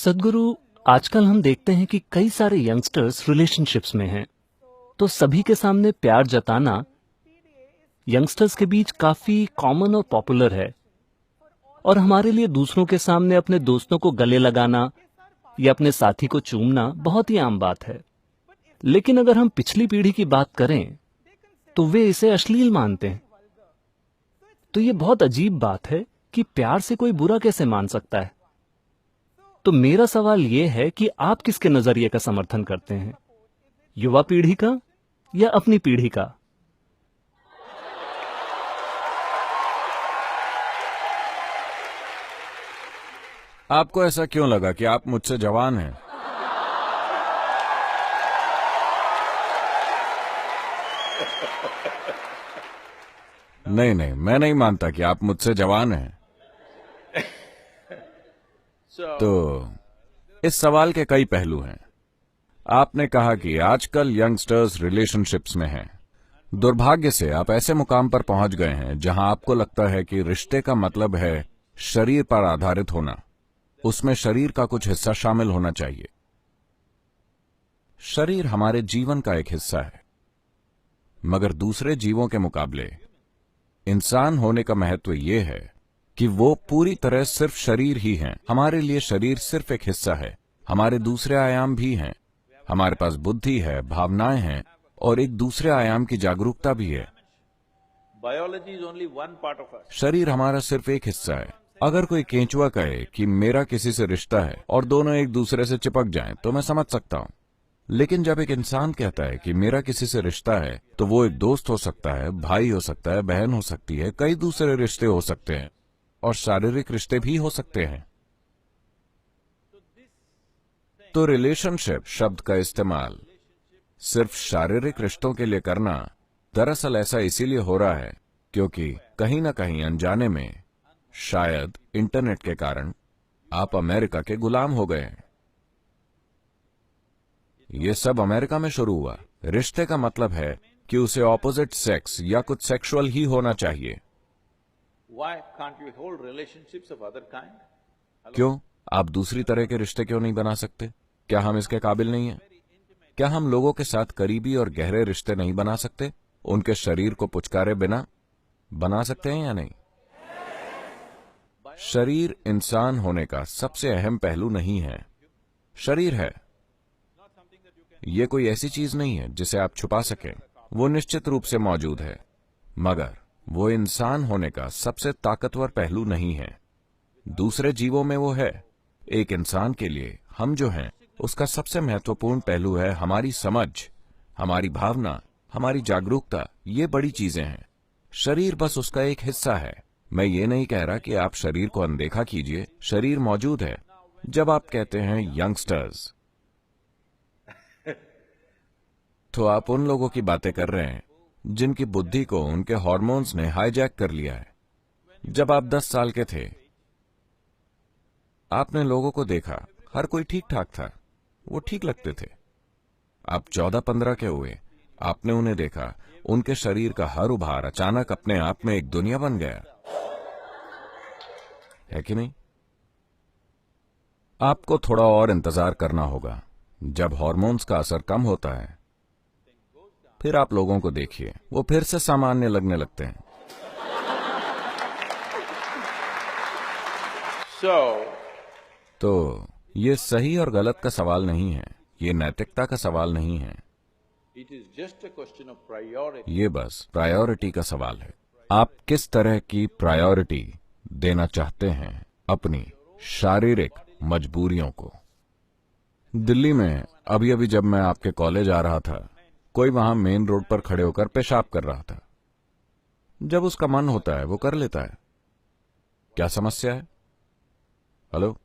सदगुरु, आजकल हम देखते हैं कि कई सारे यंगस्टर्स रिलेशनशिप्स में हैं। तो सभी के सामने प्यार जताना यंगस्टर्स के बीच काफी कॉमन और पॉपुलर है। और हमारे लिए दूसरों के सामने अपने दोस्तों को गले लगाना या अपने साथी को चूमना बहुत ही आम बात है। लेकिन अगर हम पिछली पीढ़ी की बात करें तो वे इसे अश्लील मानते हैं। तो ये बहुत अजीब बात है कि प्यार से कोई बुरा कैसे मान सकता है। तो मेरा सवाल ये है कि आप किसके नजरिए का समर्थन करते हैं, युवा पीढ़ी का या अपनी पीढ़ी का? आपको ऐसा क्यों लगा कि आप मुझसे जवान हैं? नहीं नहीं, मैं नहीं मानता कि आप मुझसे जवान हैं। तो इस सवाल के कई पहलू हैं। आपने कहा कि आजकल यंगस्टर्स रिलेशनशिप्स में हैं। दुर्भाग्य से आप ऐसे मुकाम पर पहुंच गए हैं जहां आपको लगता है कि रिश्ते का मतलब है शरीर पर आधारित होना, उसमें शरीर का कुछ हिस्सा शामिल होना चाहिए। शरीर हमारे जीवन का एक हिस्सा है, मगर दूसरे जीवों के मुकाबले इंसान होने का महत्व यह है कि वो पूरी तरह सिर्फ शरीर ही हैं। हमारे लिए शरीर सिर्फ एक हिस्सा है। हमारे दूसरे आयाम भी हैं। हमारे पास बुद्धि है, भावनाएं हैं और एक दूसरे आयाम की जागरूकता भी है। Biology is only one part of us. शरीर हमारा सिर्फ एक हिस्सा है। अगर कोई केंचुआ कहे कि मेरा किसी से रिश्ता है और दोनों एक दूसरे से चिपक जाएं, तो मैं समझ सकता हूं। लेकिन जब एक इंसान कहता है कि मेरा किसी से रिश्ता है, तो वो एक दोस्त हो सकता है, भाई हो सकता है, बहन हो सकती है, कई दूसरे रिश्ते हो सकते हैं और शारीरिक रिश्ते भी हो सकते हैं। तो रिलेशनशिप शब्द का इस्तेमाल सिर्फ शारीरिक रिश्तों के लिए करना दरअसल ऐसा इसीलिए हो रहा है क्योंकि कहीं ना कहीं अनजाने में, शायद इंटरनेट के कारण, आप अमेरिका के गुलाम हो गए हैं। ये सब अमेरिका में शुरू हुआ। रिश्ते का मतलब है कि उसे ऑपोजिट सेक्स या कुछ सेक्सुअल ही होना चाहिए। Why can't you hold relationships of other kind? क्यों? आप दूसरी तरह के रिश्ते क्यों नहीं बना सकते? क्या हम इसके काबिल नहीं हैं? क्या हम लोगों के साथ करीबी और गहरे रिश्ते नहीं बना सकते? उनके शरीर को पुचकारे बिना बना सकते हैं या नहीं? शरीर इंसान होने का सबसे अहम पहलू नहीं है। शरीर है, ये कोई ऐसी चीज नहीं है जिसे आप छुपा सकें। वो निश्चित रूप से मौजूद है, मगर वो इंसान होने का सबसे ताकतवर पहलू नहीं है। दूसरे जीवों में वो है। एक इंसान के लिए हम जो हैं, उसका सबसे महत्वपूर्ण पहलू है हमारी समझ, हमारी भावना, हमारी जागरूकता। ये बड़ी चीजें हैं। शरीर बस उसका एक हिस्सा है। मैं ये नहीं कह रहा कि आप शरीर को अनदेखा कीजिए, शरीर मौजूद है। जब आप कहते हैं यंगस्टर्स, तो आप उन लोगों की बातें कर रहे हैं जिनकी बुद्धि को उनके हार्मोन्स ने हाईजैक कर लिया है। जब आप 10 साल के थे, आपने लोगों को देखा, हर कोई ठीक ठाक था, वो ठीक लगते थे। आप 14-15 के हुए, आपने उन्हें देखा, उनके शरीर का हर उभार अचानक अपने आप में एक दुनिया बन गया है कि नहीं? आपको थोड़ा और इंतजार करना होगा। जब हार्मोन्स का असर कम होता है, फिर आप लोगों को देखिए, वो फिर से सामान्य लगने लगते हैं। तो ये सही और गलत का सवाल नहीं है, ये नैतिकता का सवाल नहीं है, It is just a question of priority. ये बस प्रायोरिटी का सवाल है। आप किस तरह की प्रायोरिटी देना चाहते हैं अपनी शारीरिक मजबूरियों को? दिल्ली में अभी अभी जब मैं आपके कॉलेज आ रहा था, कोई वहां मेन रोड पर खड़े होकर पेशाब कर रहा था। जब उसका मन होता है वो कर लेता है। क्या समस्या है? हेलो,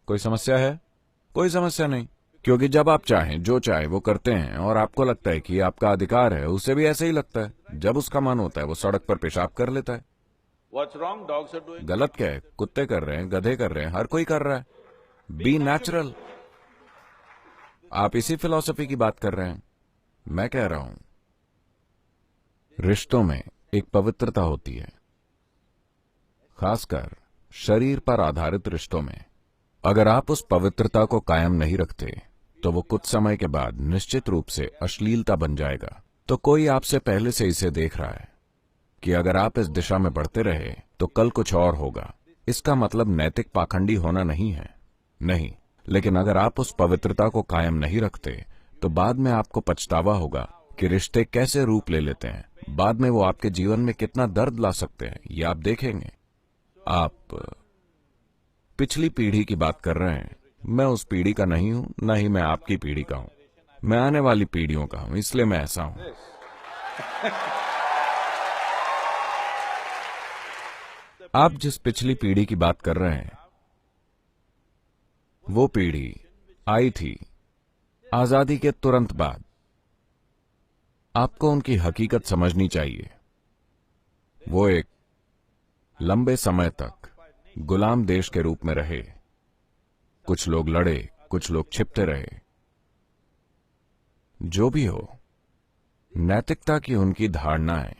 कोई समस्या है? कोई समस्या नहीं, क्योंकि जब आप चाहें जो चाहे वो करते हैं और आपको लगता है कि आपका अधिकार है, उसे भी ऐसे ही लगता है। जब उसका मन होता है वो सड़क पर पेशाब कर लेता है। What's wrong? Dogs are doing. गलत क्या है? कुत्ते कर रहे हैं, गधे कर रहे हैं, हर कोई कर रहा है। Be natural. आप इसी फिलॉसफी की बात कर रहे हैं। मैं कह रहा हूं, रिश्तों में एक पवित्रता होती है, खासकर शरीर पर आधारित रिश्तों में। अगर आप उस पवित्रता को कायम नहीं रखते तो वो कुछ समय के बाद निश्चित रूप से अश्लीलता बन जाएगा। तो कोई आपसे पहले से इसे देख रहा है कि अगर आप इस दिशा में बढ़ते रहे तो कल कुछ और होगा। इसका मतलब नैतिक पाखंडी होना नहीं है, नहीं, लेकिन अगर आप उस पवित्रता को कायम नहीं रखते तो बाद में आपको पछतावा होगा कि रिश्ते कैसे रूप ले लेते हैं। बाद में वो आपके जीवन में कितना दर्द ला सकते हैं, ये आप देखेंगे। आप पिछली पीढ़ी की बात कर रहे हैं। मैं उस पीढ़ी का नहीं हूं, न ही मैं आपकी पीढ़ी का हूं। मैं आने वाली पीढ़ियों का हूं, इसलिए मैं ऐसा हूं। आप जिस पिछली पीढ़ी की बात कर रहे हैं वो पीढ़ी आई थी आजादी के तुरंत बाद। आपको उनकी हकीकत समझनी चाहिए। वो एक लंबे समय तक गुलाम देश के रूप में रहे। कुछ लोग लड़े, कुछ लोग छिपते रहे। जो भी हो, नैतिकता की उनकी धारणाएं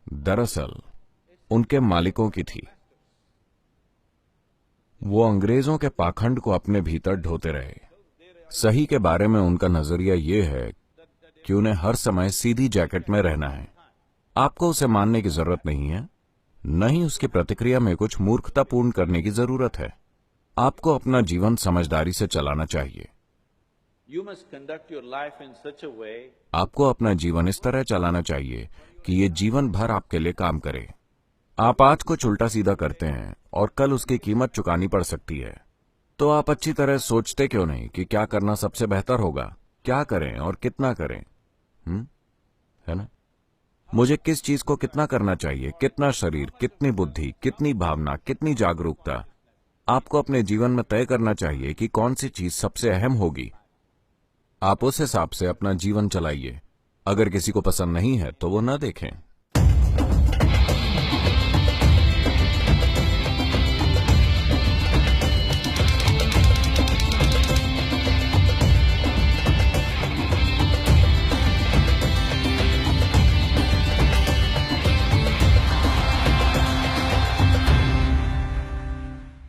दरअसल उनके मालिकों की थी। वो अंग्रेजों के पाखंड को अपने भीतर ढोते रहे। सही के बारे में उनका नजरिया यह है कि उन्हें हर समय सीधी जैकेट में रहना है। आपको उसे मानने की जरूरत नहीं है, न ही उसकी प्रतिक्रिया में कुछ मूर्खतापूर्ण करने की जरूरत है। आपको अपना जीवन समझदारी से चलाना चाहिए। You must conduct your life in such a way आपको अपना जीवन इस तरह चलाना चाहिए कि ये जीवन भर आपके लिए काम करे। आप आज कुछ उल्टा सीधा करते हैं और कल उसकी कीमत चुकानी पड़ सकती है। तो आप अच्छी तरह सोचते क्यों नहीं कि क्या करना सबसे बेहतर होगा, क्या करें और कितना करें? है ना? मुझे किस चीज को कितना करना चाहिए, कितना शरीर, कितनी बुद्धि, कितनी भावना, कितनी जागरूकता। आपको अपने जीवन में तय करना चाहिए कि कौन सी चीज सबसे अहम होगी। आप उस हिसाब से अपना जीवन चलाइए। अगर किसी को पसंद नहीं है तो वो न देखें।